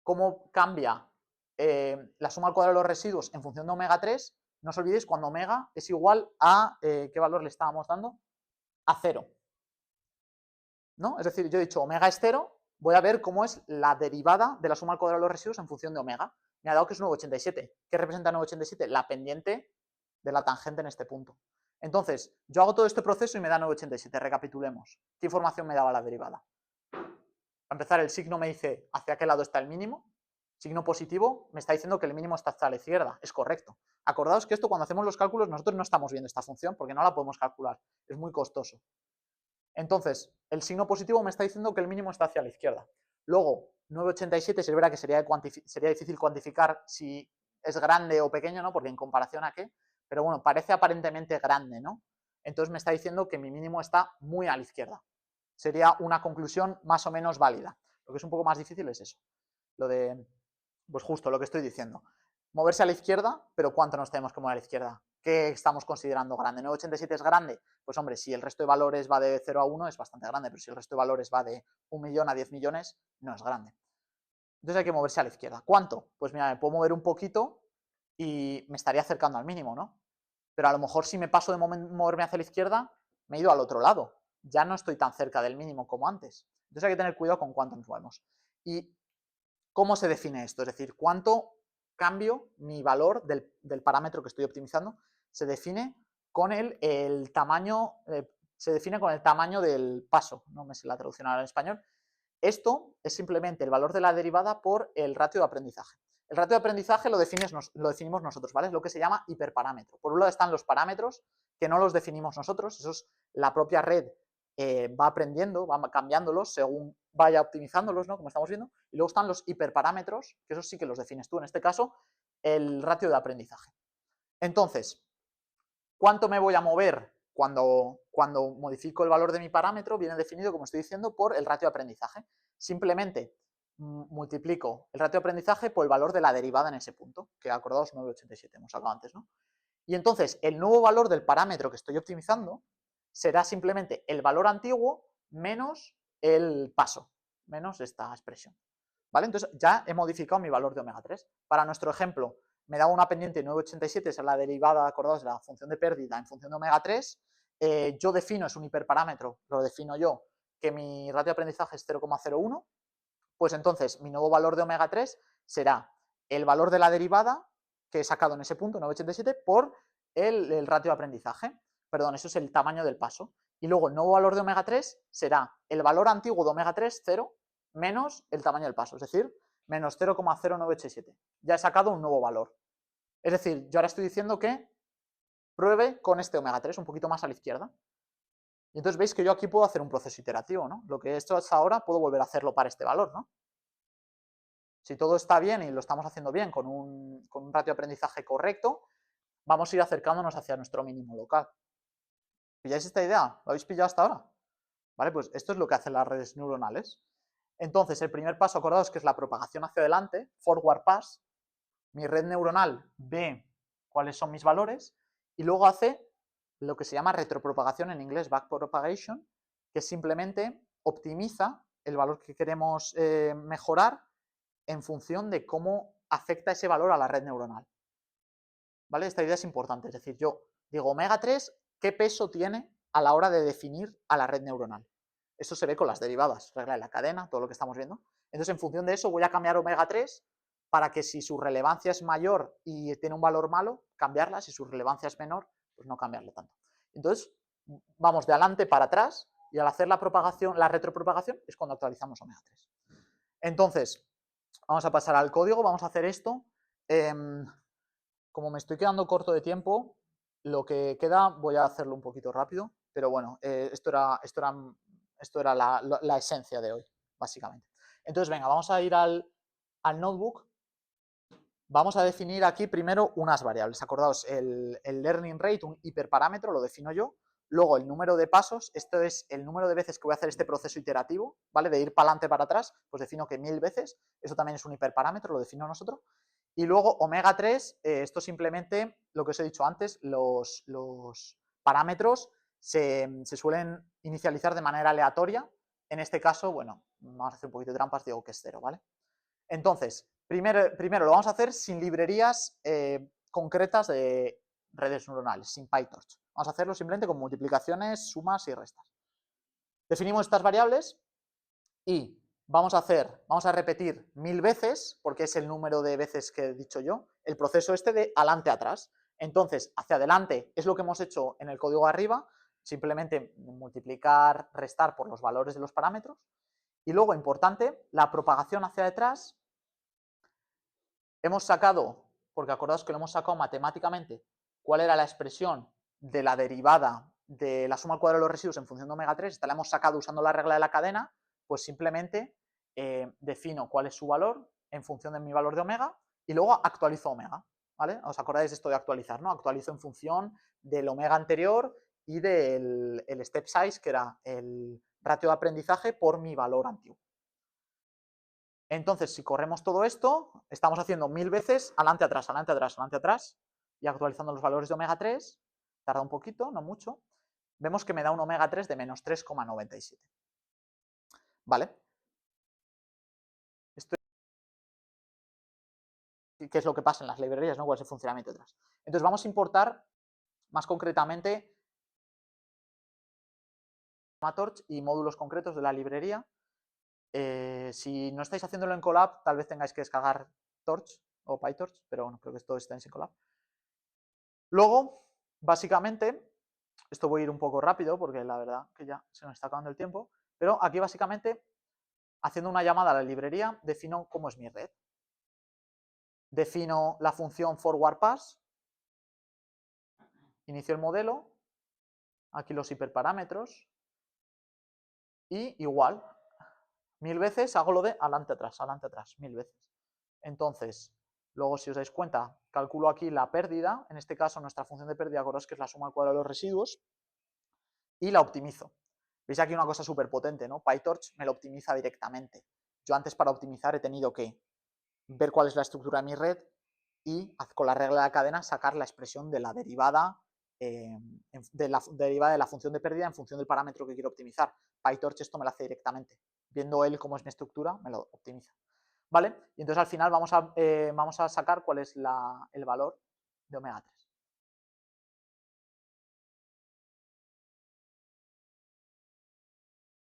cómo cambia la suma al cuadrado de los residuos en función de omega 3. No os olvidéis cuando omega es igual a, ¿qué valor le estábamos dando? A 0. ¿No? Es decir, yo he dicho omega es 0, voy a ver cómo es la derivada de la suma al cuadrado de los residuos en función de omega. Me ha dado que es 9,87. ¿Qué representa 9,87? La pendiente de la tangente en este punto. Entonces, yo hago todo este proceso y me da 9,87. Recapitulemos. ¿Qué información me daba la derivada? Para empezar, el signo me dice hacia qué lado está el mínimo. Signo positivo me está diciendo que el mínimo está hacia la izquierda. Es correcto. Acordaos que esto, cuando hacemos los cálculos, nosotros no estamos viendo esta función porque no la podemos calcular. Es muy costoso. Entonces, el signo positivo me está diciendo que el mínimo está hacia la izquierda. Luego, 9,87 es verdad que sería difícil cuantificar si es grande o pequeño, ¿no? Porque en comparación a qué, pero bueno, parece aparentemente grande, ¿no? Entonces me está diciendo que mi mínimo está muy a la izquierda. Sería una conclusión más o menos válida. Lo que es un poco más difícil es eso. Lo de, pues justo lo que estoy diciendo. Moverse a la izquierda, pero ¿cuánto nos tenemos que mover a la izquierda? ¿Qué estamos considerando grande? ¿9,87 es grande? Pues hombre, si el resto de valores va de 0 a 1 es bastante grande, pero si el resto de valores va de 1 millón a 10 millones, no es grande. Entonces hay que moverse a la izquierda. ¿Cuánto? Pues mira, me puedo mover un poquito y me estaría acercando al mínimo, ¿no? Pero a lo mejor si me paso de moverme hacia la izquierda, me he ido al otro lado. Ya no estoy tan cerca del mínimo como antes. Entonces hay que tener cuidado con cuánto nos movemos. ¿Y cómo se define esto? Es decir, ¿cuánto cambio mi valor del parámetro que estoy optimizando? Se define con el tamaño, se define con el tamaño del paso. No me sé la traducción ahora en español. Esto es simplemente el valor de la derivada por el ratio de aprendizaje. El ratio de aprendizaje lo definimos nosotros, ¿vale? Es lo que se llama hiperparámetro. Por un lado están los parámetros, que no los definimos nosotros, eso es la propia red va aprendiendo, va cambiándolos según vaya optimizándolos, ¿no? Como estamos viendo. Y luego están los hiperparámetros, que esos sí que los defines tú. En este caso, el ratio de aprendizaje. Entonces, ¿cuánto me voy a mover cuando modifico el valor de mi parámetro? Viene definido, como estoy diciendo, por el ratio de aprendizaje. Simplemente multiplico el ratio de aprendizaje por el valor de la derivada en ese punto, que acordaos 9,87 hemos hablado antes, ¿no? Y entonces el nuevo valor del parámetro que estoy optimizando será simplemente el valor antiguo menos el paso, menos esta expresión. ¿Vale? Entonces ya he modificado mi valor de omega 3. Para nuestro ejemplo, me da una pendiente 9,87, es la derivada, acordaos, de la función de pérdida en función de omega 3. Yo defino, es un hiperparámetro, lo defino yo, que mi ratio de aprendizaje es 0,01. Pues entonces mi nuevo valor de omega 3 será el valor de la derivada que he sacado en ese punto, 9,87, por el ratio de aprendizaje. Perdón, eso es el tamaño del paso. Y luego el nuevo valor de omega 3 será el valor antiguo de omega 3, 0, menos el tamaño del paso. Es decir, menos 0,0987. Ya he sacado un nuevo valor. Es decir, yo ahora estoy diciendo que pruebe con este omega 3 un poquito más a la izquierda. Y entonces veis que yo aquí puedo hacer un proceso iterativo, ¿no? Lo que he hecho hasta ahora puedo volver a hacerlo para este valor, ¿no? Si todo está bien y lo estamos haciendo bien con un ratio de aprendizaje correcto, vamos a ir acercándonos hacia nuestro mínimo local. ¿Pilláis esta idea? ¿Lo habéis pillado hasta ahora? ¿Vale? Pues esto es lo que hacen las redes neuronales. Entonces, el primer paso, acordaos que es la propagación hacia adelante, forward pass. Mi red neuronal ve cuáles son mis valores y luego hace lo que se llama retropropagación, en inglés backpropagation, que simplemente optimiza el valor que queremos mejorar en función de cómo afecta ese valor a la red neuronal. ¿Vale? Esta idea es importante, es decir, yo digo omega 3, ¿qué peso tiene a la hora de definir a la red neuronal? Eso se ve con las derivadas, regla de la cadena, todo lo que estamos viendo. Entonces, en función de eso, voy a cambiar omega 3 para que si su relevancia es mayor y tiene un valor malo, cambiarla, si su relevancia es menor, pues no cambiarle tanto. Entonces, vamos de adelante para atrás y al hacer la propagación, la retropropagación, es cuando actualizamos omega 3. Entonces, vamos a pasar al código, vamos a hacer esto. Como me estoy quedando corto de tiempo, lo que queda voy a hacerlo un poquito rápido, pero bueno, esto era la esencia de hoy, básicamente. Entonces, venga, vamos a ir al notebook. Vamos a definir aquí primero unas variables. Acordaos, el learning rate, un hiperparámetro, lo defino yo. Luego el número de pasos, esto es el número de veces que voy a hacer este proceso iterativo, ¿vale? De ir para adelante, para atrás, pues defino que 1000 veces. Eso también es un hiperparámetro, lo defino nosotros. Y luego omega 3, esto simplemente, lo que os he dicho antes, los parámetros se suelen inicializar de manera aleatoria. En este caso, bueno, vamos a hacer un poquito de trampas, digo que es 0, ¿vale? Entonces, primero lo vamos a hacer sin librerías concretas de redes neuronales, sin PyTorch. Vamos a hacerlo simplemente con multiplicaciones, sumas y restas. Definimos estas variables y vamos a repetir 1000 veces, porque es el número de veces que he dicho yo, el proceso este de adelante a atrás. Entonces, hacia adelante es lo que hemos hecho en el código arriba, simplemente multiplicar, restar por los valores de los parámetros. Y luego, importante, la propagación hacia detrás. Hemos sacado, porque acordaos que lo hemos sacado matemáticamente, cuál era la expresión de la derivada de la suma al cuadrado de los residuos en función de omega 3, esta la hemos sacado usando la regla de la cadena, pues simplemente defino cuál es su valor en función de mi valor de omega y luego actualizo omega, ¿vale? ¿Os acordáis de esto de actualizar, no? Actualizo en función del omega anterior y del step size, que era el ratio de aprendizaje por mi valor antiguo. Entonces, si corremos todo esto, estamos haciendo 1000 veces adelante, atrás, adelante, atrás, adelante, atrás, y actualizando los valores de omega 3, tarda un poquito, no mucho, vemos que me da un omega 3 de menos 3,97. ¿Vale? Esto, ¿qué es lo que pasa en las librerías, ¿no? ¿Cuál es el funcionamiento detrás? Entonces vamos a importar más concretamente Torch y módulos concretos de la librería. Si no estáis haciéndolo en Colab, tal vez tengáis que descargar Torch o PyTorch, pero bueno, creo que todos estáis en Colab. Luego, básicamente, esto voy a ir un poco rápido porque la verdad que ya se nos está acabando el tiempo, pero aquí básicamente, haciendo una llamada a la librería, defino cómo es mi red. Defino la función forward pass, inicio el modelo, aquí los hiperparámetros, y igual, 1000 veces hago lo de adelante atrás, 1000 veces. Entonces, luego si os dais cuenta, calculo aquí la pérdida, en este caso nuestra función de pérdida, acordaos que es la suma al cuadrado de los residuos, y la optimizo. Veis aquí una cosa súper potente, ¿no? PyTorch me lo optimiza directamente. Yo antes para optimizar he tenido que ver cuál es la estructura de mi red y con la regla de la cadena sacar la expresión de la derivada de la función de pérdida en función del parámetro que quiero optimizar. PyTorch esto me lo hace directamente. Viendo él cómo es mi estructura, me lo optimiza. ¿Vale? Y entonces al final vamos a sacar cuál es el valor de omega 3.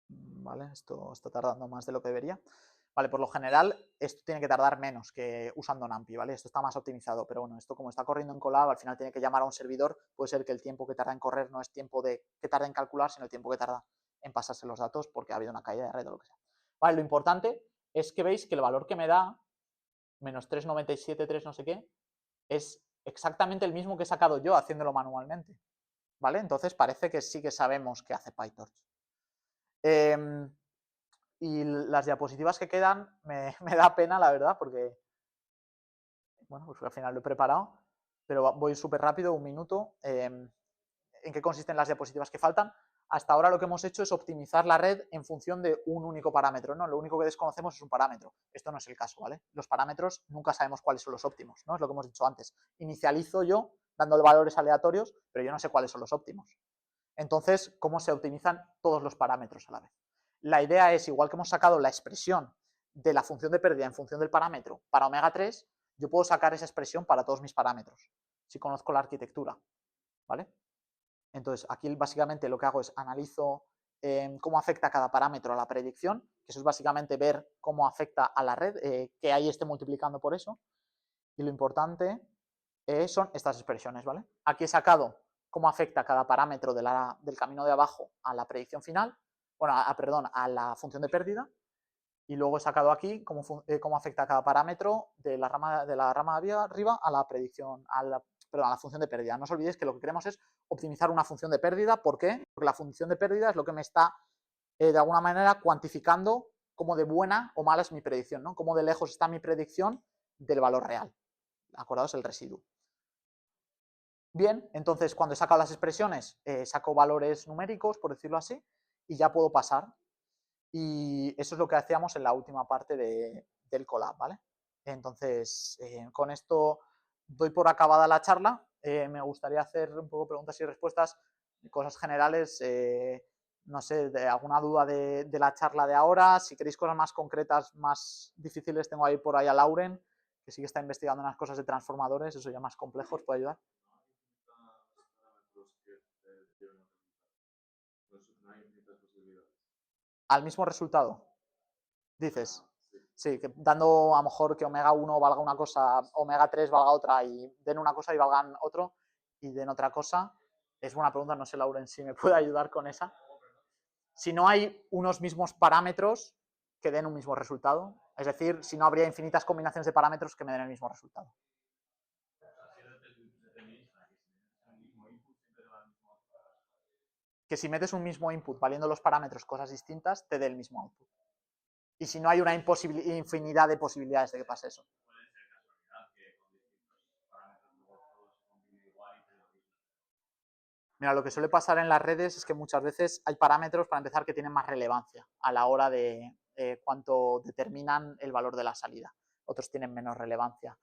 ¿Vale? Esto está tardando más de lo que debería. Vale, por lo general esto tiene que tardar menos que usando NumPy, ¿vale? Esto está más optimizado, pero bueno, esto como está corriendo en Colab, al final tiene que llamar a un servidor, puede ser que el tiempo que tarda en correr no es tiempo que tarda en calcular, sino el tiempo que tarda en pasarse los datos porque ha habido una caída de red o lo que sea. Vale, lo importante es que veis que el valor que me da, menos 3,97,3 no sé qué, es exactamente el mismo que he sacado yo haciéndolo manualmente, ¿vale? Entonces parece que sí que sabemos qué hace PyTorch. Y las diapositivas que quedan me da pena, la verdad, porque, bueno, pues al final lo he preparado, pero voy súper rápido, un minuto. ¿En qué consisten las diapositivas que faltan? Hasta ahora lo que hemos hecho es optimizar la red en función de un único parámetro, ¿no? Lo único que desconocemos es un parámetro. Esto no es el caso, ¿vale? Los parámetros nunca sabemos cuáles son los óptimos, ¿no? Es lo que hemos dicho antes. Inicializo yo dándole valores aleatorios, pero yo no sé cuáles son los óptimos. Entonces, ¿cómo se optimizan todos los parámetros a la vez? La idea es, igual que hemos sacado la expresión de la función de pérdida en función del parámetro para omega 3, yo puedo sacar esa expresión para todos mis parámetros, si conozco la arquitectura, ¿vale? Entonces, aquí básicamente lo que hago es analizo cómo afecta cada parámetro a la predicción, que eso es básicamente ver cómo afecta a la red, que ahí esté multiplicando por eso, y lo importante son estas expresiones, ¿vale? Aquí he sacado cómo afecta cada parámetro del camino de abajo a la predicción final, bueno, perdón, a la función de pérdida, y luego he sacado aquí cómo afecta cada parámetro de la rama de arriba a la predicción, perdón, a la función de pérdida. No os olvidéis que lo que queremos es optimizar una función de pérdida. ¿Por qué? Porque la función de pérdida es lo que me está, de alguna manera, cuantificando cómo de buena o mala es mi predicción, ¿no? Cómo de lejos está mi predicción del valor real. Acordaos el residuo. Bien, entonces cuando he sacado las expresiones, saco valores numéricos, por decirlo así, y ya puedo pasar. Y eso es lo que hacíamos en la última parte del collab, ¿vale? Entonces, con esto doy por acabada la charla. Me gustaría hacer un poco preguntas y respuestas, cosas generales, no sé, de alguna duda de la charla de ahora. Si queréis cosas más concretas, más difíciles, tengo ahí por ahí a Lauren, que sí que está investigando unas cosas de transformadores, eso ya más complejo, os puede ayudar. Al mismo resultado, dices. Sí, que dando a lo mejor que omega 1 valga una cosa, omega 3 valga otra, y den una cosa y valgan otro, y den otra cosa. Es buena pregunta, no sé, Lauren, si me puede ayudar con esa. Si no hay unos mismos parámetros que den un mismo resultado, es decir, si no habría infinitas combinaciones de parámetros que me den el mismo resultado. Que si metes un mismo input valiendo los parámetros cosas distintas, te dé el mismo output. Y si no hay una infinidad de posibilidades de que pase eso. Mira, lo que suele pasar en las redes es que muchas veces hay parámetros, para empezar, que tienen más relevancia a la hora de cuánto determinan el valor de la salida. Otros tienen menos relevancia.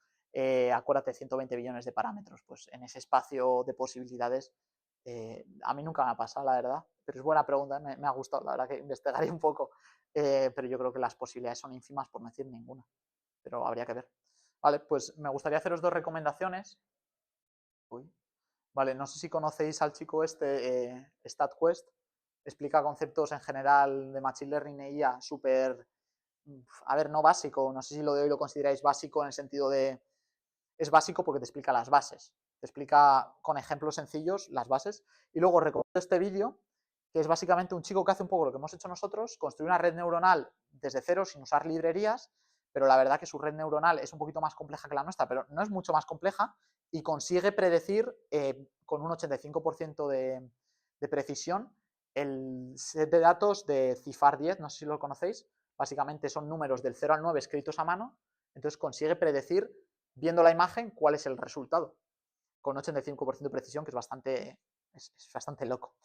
Acuérdate, 120 billones de parámetros. Pues en ese espacio de posibilidades, a mí nunca me ha pasado, la verdad. Pero es buena pregunta, me ha gustado, la verdad que investigaré un poco. Pero yo creo que las posibilidades son ínfimas, por no decir ninguna. Pero habría que ver. Vale, pues me gustaría haceros dos recomendaciones. Uy. Vale, no sé si conocéis al chico este, StatQuest, explica conceptos en general de Machine Learning e IA súper, a ver, no básico, no sé si lo de hoy lo consideráis básico en el sentido de, es básico porque te explica las bases, te explica con ejemplos sencillos las bases, y luego recomiendo este vídeo, que es básicamente un chico que hace un poco lo que hemos hecho nosotros, construir una red neuronal desde cero sin usar librerías, pero la verdad que su red neuronal es un poquito más compleja que la nuestra, pero no es mucho más compleja, y consigue predecir con un 85% de precisión el set de datos de CIFAR 10, no sé si lo conocéis, básicamente son números del 0 al 9 escritos a mano, entonces consigue predecir, viendo la imagen, cuál es el resultado, con 85% de precisión, que es bastante loco.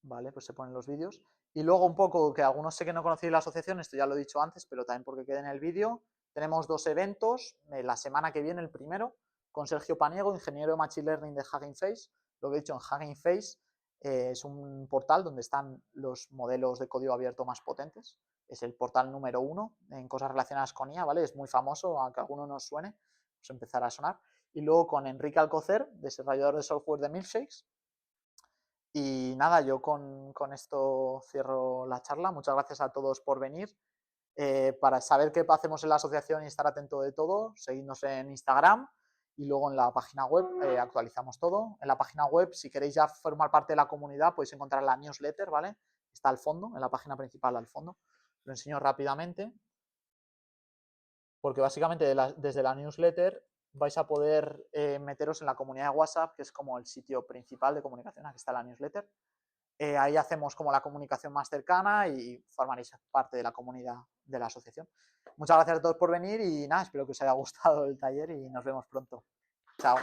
Vale, pues se ponen los vídeos. Y luego un poco, que algunos sé que no conocéis la asociación, esto ya lo he dicho antes, pero también porque quede en el vídeo, tenemos dos eventos, la semana que viene el primero, con Sergio Paniego, ingeniero de Machine Learning de Hugging Face. Lo que he dicho en Hugging Face es un portal donde están los modelos de código abierto más potentes. Es el portal número 1 en cosas relacionadas con IA, ¿vale? Es muy famoso, aunque a alguno no os suene, pues empezará a sonar. Y luego con Enrique Alcocer, desarrollador de software de Milkshakes. Y nada, yo con esto cierro la charla. Muchas gracias a todos por venir. Para saber qué hacemos en la asociación y estar atento de todo, seguidnos en Instagram y luego en la página web actualizamos todo. En la página web, si queréis ya formar parte de la comunidad, podéis encontrar la newsletter, ¿vale? Está al fondo, en la página principal al fondo. Lo enseño rápidamente, porque básicamente desde la newsletter vais a poder meteros en la comunidad de WhatsApp, que es como el sitio principal de comunicación, aquí está la newsletter. Ahí hacemos como la comunicación más cercana y formaréis parte de la comunidad de la asociación. Muchas gracias a todos por venir y nada, espero que os haya gustado el taller y nos vemos pronto. Chao.